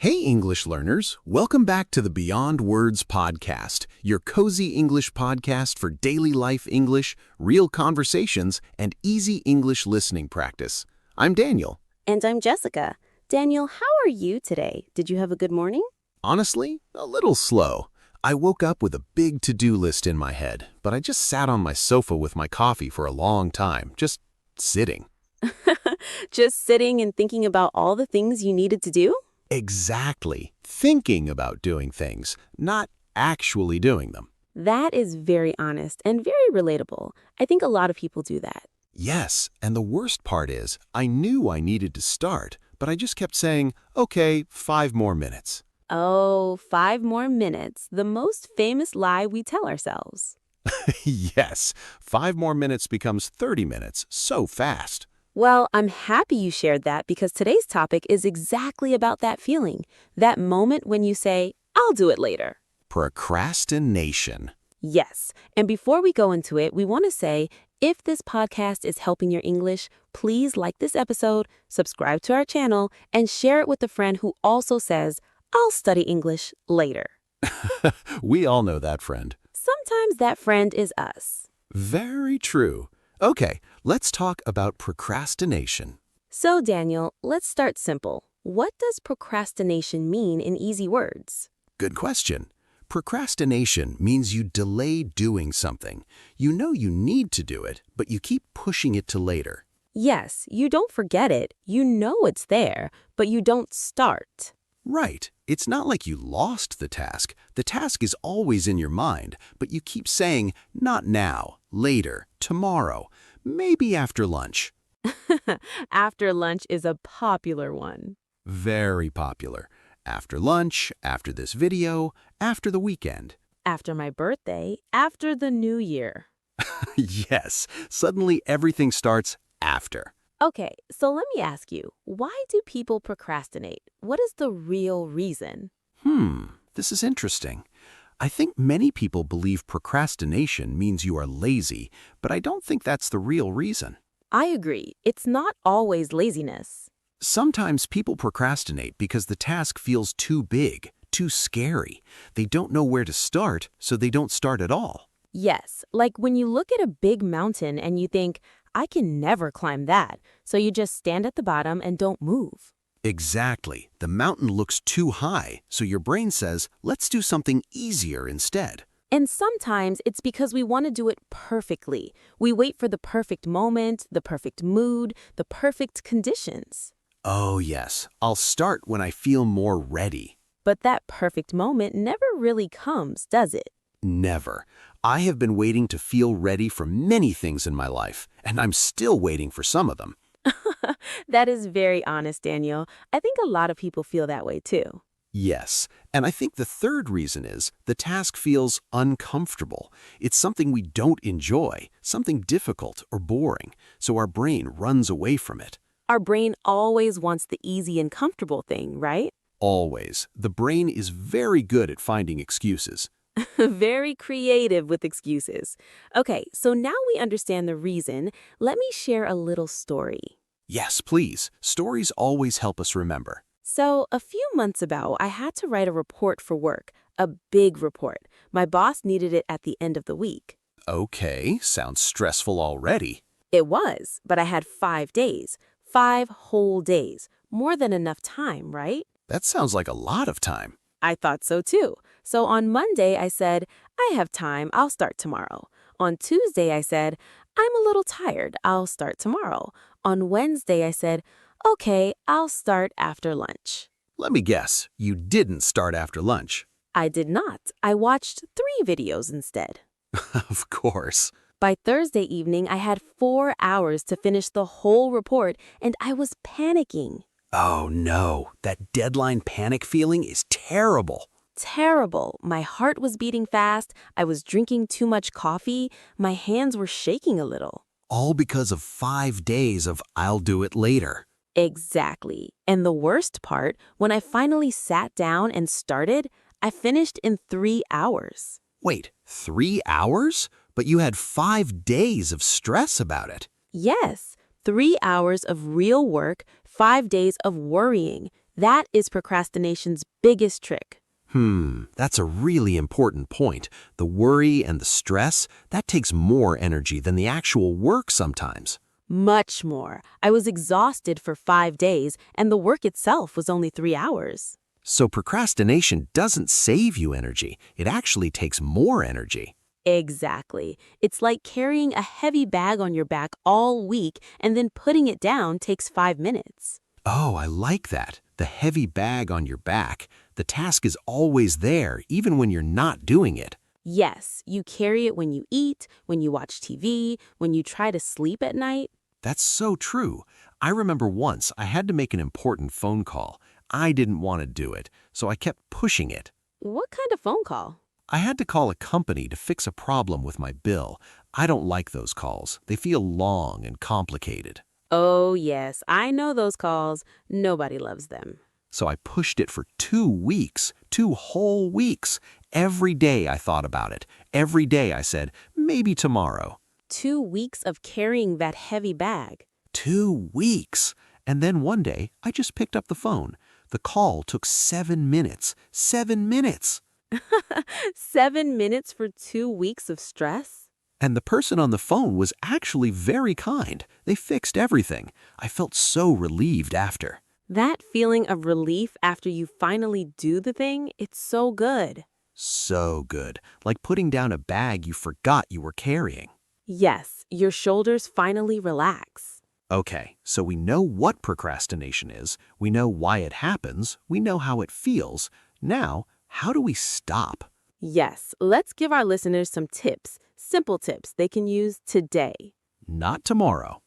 Hey, English learners. Welcome back to the Beyond Words podcast, your cozy English podcast for daily life English, real conversations, and easy English listening practice. I'm Daniel. And I'm Jessica. Daniel, how are you today? Did you have a good morning? Honestly, a little slow. I woke up with a big to-do list in my head, but I just sat on my sofa with my coffee for a long time, just sitting. Just sitting and thinking about all the things you needed to do? Exactly. Thinking about doing things, not actually doing them. That is very honest and very relatable. I think a lot of people do that. Yes, and the worst part is, I knew I needed to start, but I just kept saying, okay, 5 more minutes. Oh, 5 more minutes, the most famous lie we tell ourselves. Yes, 5 more minutes becomes 30 minutes so fast. Well, I'm happy you shared that because today's topic is exactly about that feeling, that moment when you say, I'll do it later. Procrastination. Yes, and before we go into it, we want to say, if this podcast is helping your English, please like this episode, subscribe to our channel, and share it with a friend who also says, I'll study English later. We all know that friend. Sometimes that friend is us. Very true. Okay, let's talk about procrastination. So, Daniel, let's start simple. What does procrastination mean in easy words? Good question. Procrastination means you delay doing something. You know you need to do it, but you keep pushing it to later. Yes, you don't forget it. You know it's there, but you don't start. Right. It's not like you lost the task. The task is always in your mind, but you keep saying, not now, later, tomorrow, maybe after lunch. After lunch is a popular one. Very popular. After lunch, after this video, after the weekend. After my birthday, after the new year. Yes, suddenly everything starts after. Okay, so let me ask you, why do people procrastinate? What is the real reason? This is interesting. I think many people believe procrastination means you are lazy, but I don't think that's the real reason. I agree. It's not always laziness. Sometimes people procrastinate because the task feels too big, too scary. They don't know where to start, so they don't start at all. Yes, like when you look at a big mountain and you think, I can never climb that, so you just stand at the bottom and don't move. Exactly. The mountain looks too high, so your brain says, let's do something easier instead. And sometimes it's because we want to do it perfectly. We wait for the perfect moment, the perfect mood, the perfect conditions. Oh yes, I'll start when I feel more ready. But that perfect moment never really comes, does it? Never. I have been waiting to feel ready for many things in my life, and I'm still waiting for some of them. That is very honest, Daniel. I think a lot of people feel that way too. Yes, and I think the third reason is the task feels uncomfortable. It's something we don't enjoy, something difficult or boring, so our brain runs away from it. Our brain always wants the easy and comfortable thing, right? Always. The brain is very good at finding excuses. Very creative with excuses. Okay, so now we understand the reason. Let me share a little story. Yes, please. Stories always help us remember. So, a few months ago, I had to write a report for work, a big report. My boss needed it at the end of the week. Okay, sounds stressful already. It was, but I had 5 days. 5 whole days. More than enough time, right? That sounds like a lot of time. I thought so too. So on Monday, I said, I have time, I'll start tomorrow. On Tuesday, I said, I'm a little tired, I'll start tomorrow. On Wednesday, I said, okay, I'll start after lunch. Let me guess, you didn't start after lunch. I did not. I watched 3 videos instead. Of course. By Thursday evening, I had 4 hours to finish the whole report, and I was panicking. Oh no, that deadline panic feeling is terrible. Terrible. My heart was beating fast. I was drinking too much coffee. My hands were shaking a little. All because of 5 days of I'll do it later. Exactly. And the worst part, when I finally sat down and started, I finished in 3 hours. Wait, 3 hours? But you had 5 days of stress about it. Yes, 3 hours of real work, 5 days of worrying. That is procrastination's biggest trick. That's a really important point. The worry and the stress, that takes more energy than the actual work sometimes. Much more. I was exhausted for 5 days, and the work itself was only 3 hours. So procrastination doesn't save you energy. It actually takes more energy. Exactly. It's like carrying a heavy bag on your back all week and then putting it down takes 5 minutes. Oh, I like that. The heavy bag on your back. The task is always there, even when you're not doing it. Yes, you carry it when you eat, when you watch TV, when you try to sleep at night. That's so true. I remember once I had to make an important phone call. I didn't want to do it, so I kept pushing it. What kind of phone call? I had to call a company to fix a problem with my bill. I don't like those calls. They feel long and complicated. Oh, yes, I know those calls. Nobody loves them. So I pushed it for 2 weeks, 2 whole weeks. Every day I thought about it. Every day I said, maybe tomorrow. 2 weeks of carrying that heavy bag. 2 weeks. And then one day I just picked up the phone. The call took 7 minutes. 7 minutes. 7 minutes for 2 weeks of stress? And the person on the phone was actually very kind. They fixed everything. I felt so relieved after. That feeling of relief after you finally do the thing, it's so good. So good. Like putting down a bag you forgot you were carrying. Yes, your shoulders finally relax. Okay, so we know what procrastination is. We know why it happens. We know how it feels. Now, how do we stop? Yes, let's give our listeners some tips, simple tips they can use today. Not tomorrow.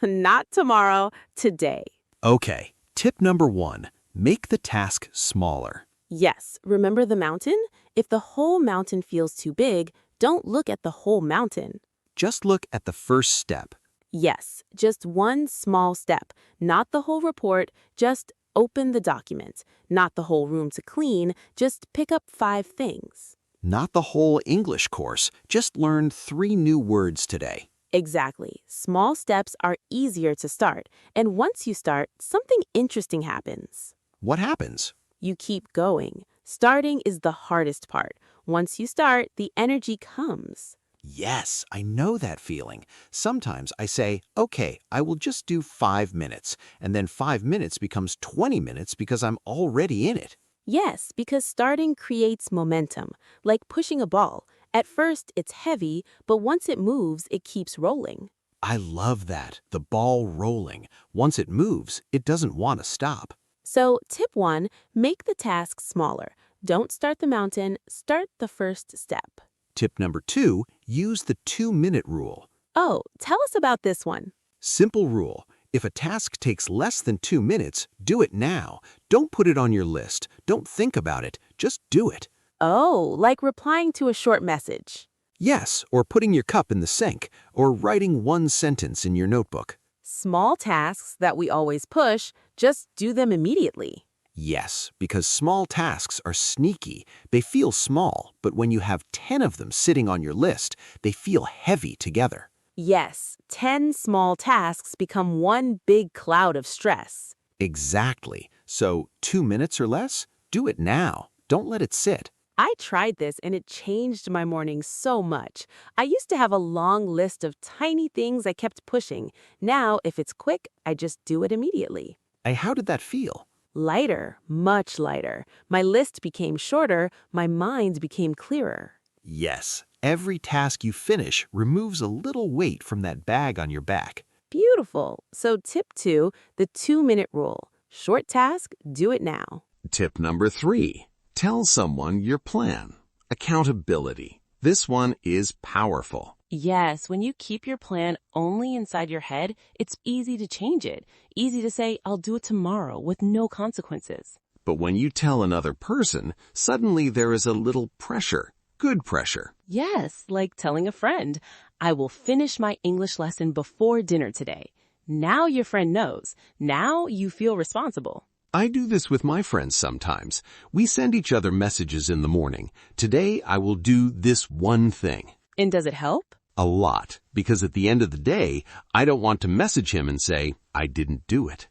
Not tomorrow, today. Okay, tip number 1, make the task smaller. Yes, remember the mountain? If the whole mountain feels too big, don't look at the whole mountain. Just look at the first step. Yes, just one small step, not the whole report, just open the document. Not the whole room to clean, just pick up 5 things. Not the whole English course, just learn 3 new words today. Exactly. Small steps are easier to start, and once you start, something interesting happens. What happens? You keep going. Starting is the hardest part. Once you start, the energy comes. Yes, I know that feeling. Sometimes I say, okay, I will just do 5 minutes, and then 5 minutes becomes 20 minutes because I'm already in it. Yes, because starting creates momentum, like pushing a ball. At first, it's heavy, but once it moves, it keeps rolling. I love that, the ball rolling. Once it moves, it doesn't want to stop. So, tip 1, make the task smaller. Don't start the mountain, start the first step. Tip number 2, use the 2-minute rule. Oh, tell us about this one. Simple rule. If a task takes less than 2 minutes, do it now. Don't put it on your list. Don't think about it. Just do it. Oh, like replying to a short message. Yes, or putting your cup in the sink, or writing 1 sentence in your notebook. Small tasks that we always push, just do them immediately. Yes, because small tasks are sneaky. They feel small, but when you have 10 of them sitting on your list, they feel heavy together. Yes, 10 small tasks become one big cloud of stress. Exactly. So 2 minutes or less? Do it now. Don't let it sit. I tried this and it changed my morning so much. I used to have a long list of tiny things I kept pushing. Now, if it's quick, I just do it immediately. How did that feel? Lighter, much lighter. My list became shorter, my mind became clearer. Yes, every task you finish removes a little weight from that bag on your back. Beautiful. So tip 2, the 2-minute rule. Short task, do it now. Tip number 3, tell someone your plan. Accountability. This one is powerful. Yes, when you keep your plan only inside your head, it's easy to change it. Easy to say, I'll do it tomorrow with no consequences. But when you tell another person, suddenly there is a little pressure. Good pressure. Yes, like telling a friend, I will finish my English lesson before dinner today. Now your friend knows. Now you feel responsible. I do this with my friends sometimes. We send each other messages in the morning. Today I will do this one thing. And does it help? A lot, because at the end of the day, I don't want to message him and say, I didn't do it.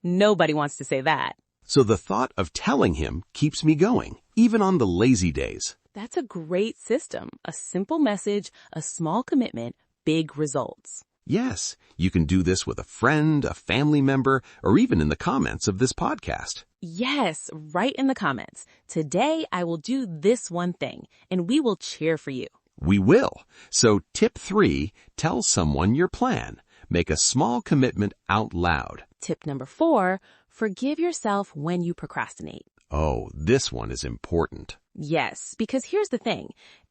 Nobody wants to say that. So the thought of telling him keeps me going, even on the lazy days. That's a great system. A simple message, a small commitment, big results. Yes, you can do this with a friend, a family member, or even in the comments of this podcast. Yes, write in the comments. Today I will do this one thing, and we will cheer for you. We will. So tip 3, tell someone your plan. Make a small commitment out loud. Tip number 4, forgive yourself when you procrastinate. Oh, this one is important. Yes, because here's the thing.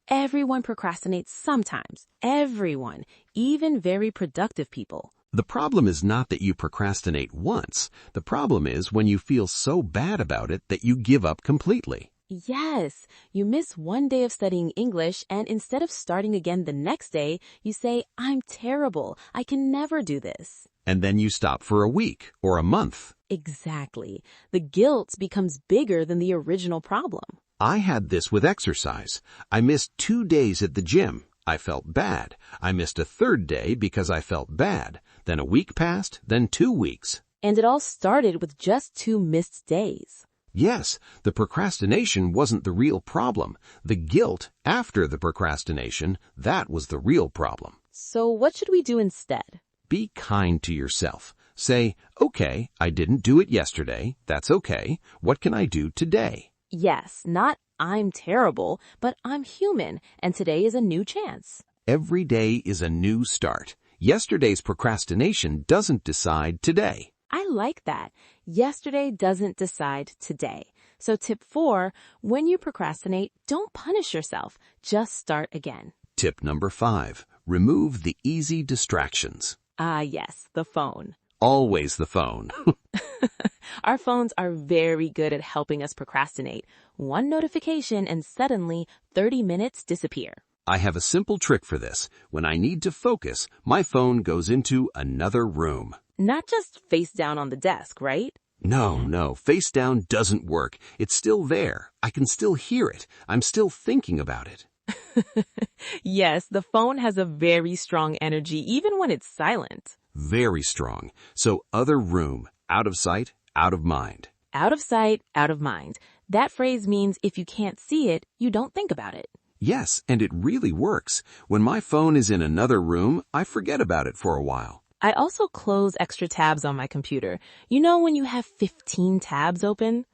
Everyone procrastinates sometimes. Everyone, even very productive people. The problem is not that you procrastinate once. The problem is when you feel so bad about it that you give up completely. Yes, you miss one day of studying English, and instead of starting again the next day, you say, I'm terrible. I can never do this. And then you stop for a week or a month. Exactly. The guilt becomes bigger than the original problem. I had this with exercise. I missed 2 days at the gym. I felt bad. I missed a 3rd day because I felt bad. Then a week passed, then 2 weeks. And it all started with just 2 missed days. Yes, the procrastination wasn't the real problem. The guilt after the procrastination, that was the real problem. So what should we do instead? Be kind to yourself. Say, okay, I didn't do it yesterday. That's okay. What can I do today? Yes, not I'm terrible, but I'm human, and today is a new chance. Every day is a new start. Yesterday's procrastination doesn't decide today. I like that. Yesterday doesn't decide today. So tip 4, when you procrastinate, don't punish yourself. Just start again. Tip number 5, remove the easy distractions. Ah, yes, the phone. Always the phone. Our phones are very good at helping us procrastinate. One notification and suddenly 30 minutes disappear. I have a simple trick for this. When I need to focus, my phone goes into another room. Not just face down on the desk, right? No, face down doesn't work. It's still there. I can still hear it. I'm still thinking about it. Yes, the phone has a very strong energy even when it's silent. Very strong. So other room, out of sight, out of mind. Out of sight, out of mind. That phrase means if you can't see it, you don't think about it. Yes, and it really works. When my phone is in another room, I forget about it for a while. I also close extra tabs on my computer. You know when you have 15 tabs open?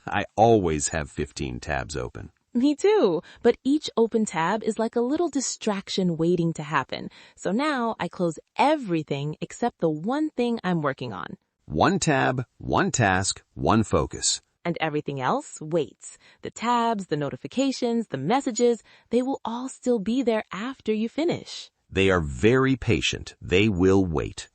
I always have 15 tabs open. Me too, but each open tab is like a little distraction waiting to happen. So now I close everything except the one thing I'm working on. One tab, one task, one focus. And everything else waits. The tabs, the notifications, the messages, they will all still be there after you finish. They are very patient. They will wait.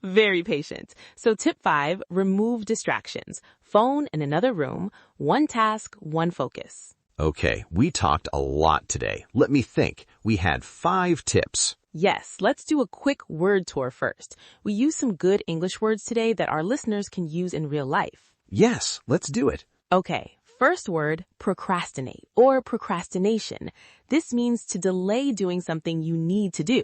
Very patient. So tip 5, remove distractions. Phone in another room, one task, one focus. Okay, we talked a lot today. Let me think. We had 5 tips. Yes, let's do a quick word tour first. We use some good English words today that our listeners can use in real life. Yes, let's do it. Okay, first word, procrastinate or procrastination. This means to delay doing something you need to do.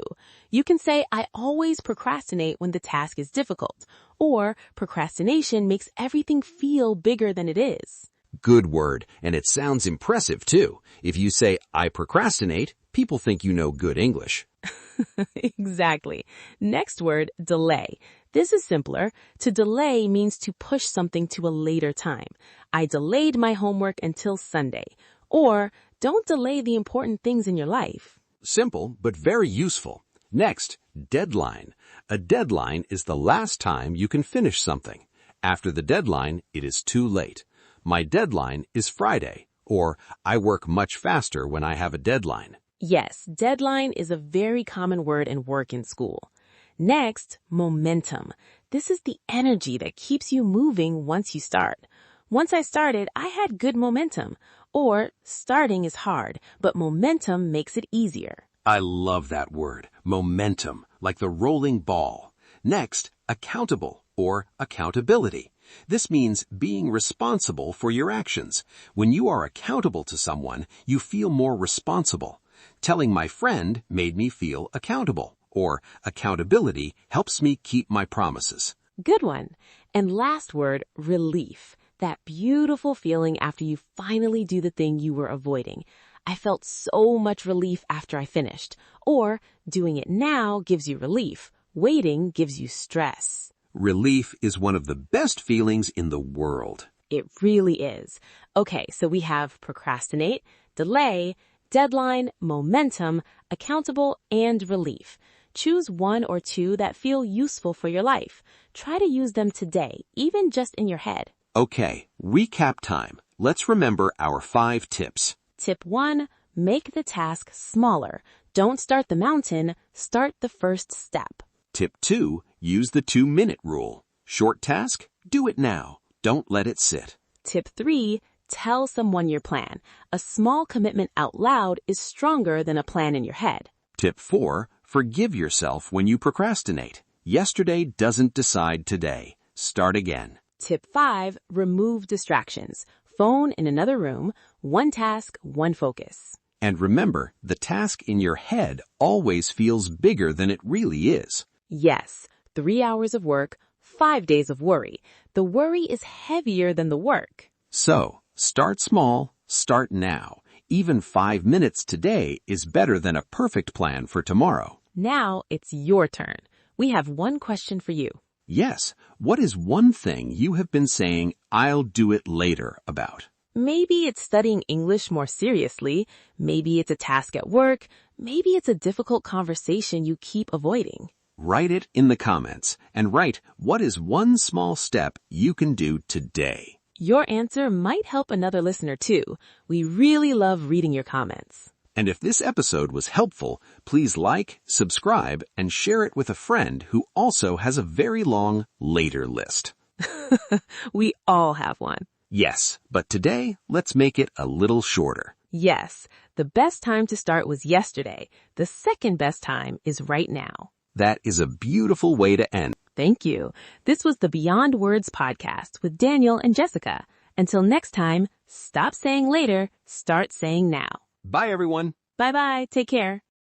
You can say, I always procrastinate when the task is difficult, or procrastination makes everything feel bigger than it is. Good word, and it sounds impressive too. If you say, I procrastinate, people think you know good English. Exactly. Next word, delay. This is simpler. To delay means to push something to a later time. I delayed my homework until Sunday. Or, don't delay the important things in your life. Simple, but very useful. Next, deadline. A deadline is the last time you can finish something. After the deadline, it is too late. My deadline is Friday, or I work much faster when I have a deadline. Yes, deadline is a very common word in work and school. Next, momentum. This is the energy that keeps you moving once you start. Once I started, I had good momentum. Or, starting is hard, but momentum makes it easier. I love that word, momentum, like the rolling ball. Next, accountable or accountability. This means being responsible for your actions. When you are accountable to someone, you feel more responsible. Telling my friend made me feel accountable, or accountability helps me keep my promises. Good one. And last word, relief. That beautiful feeling after you finally do the thing you were avoiding. I felt so much relief after I finished. Or doing it now gives you relief. Waiting gives you stress. Relief is one of the best feelings in the world. It really is. Okay, so we have procrastinate, delay, deadline, momentum, accountable, and relief. Choose one or two that feel useful for your life. Try to use them today, even just in your head. Okay, recap time. Let's remember our 5 tips. Tip 1, make the task smaller. Don't start the mountain, start the first step. Tip 2, use the 2-minute rule. Short task, do it now. Don't let it sit. Tip 3, tell someone your plan. A small commitment out loud is stronger than a plan in your head. Tip 4, forgive yourself when you procrastinate. Yesterday doesn't decide today. Start again. Tip 5, remove distractions. Phone in another room, one task, one focus. And remember, the task in your head always feels bigger than it really is. Yes, 3 hours of work, 5 days of worry. The worry is heavier than the work. So, start small, start now. Even 5 minutes today is better than a perfect plan for tomorrow. Now it's your turn. We have one question for you. Yes, what is one thing you have been saying, I'll do it later about? Maybe it's studying English more seriously. Maybe it's a task at work. Maybe it's a difficult conversation you keep avoiding. Write it in the comments and write what is one small step you can do today. Your answer might help another listener too. We really love reading your comments. And if this episode was helpful, please like, subscribe, and share it with a friend who also has a very long later list. We all have one. Yes, but today, let's make it a little shorter. Yes, the best time to start was yesterday. The second best time is right now. That is a beautiful way to end. Thank you. This was the Beyond Words podcast with Daniel and Jessica. Until next time, stop saying later, start saying now. Bye, everyone. Bye-bye. Take care.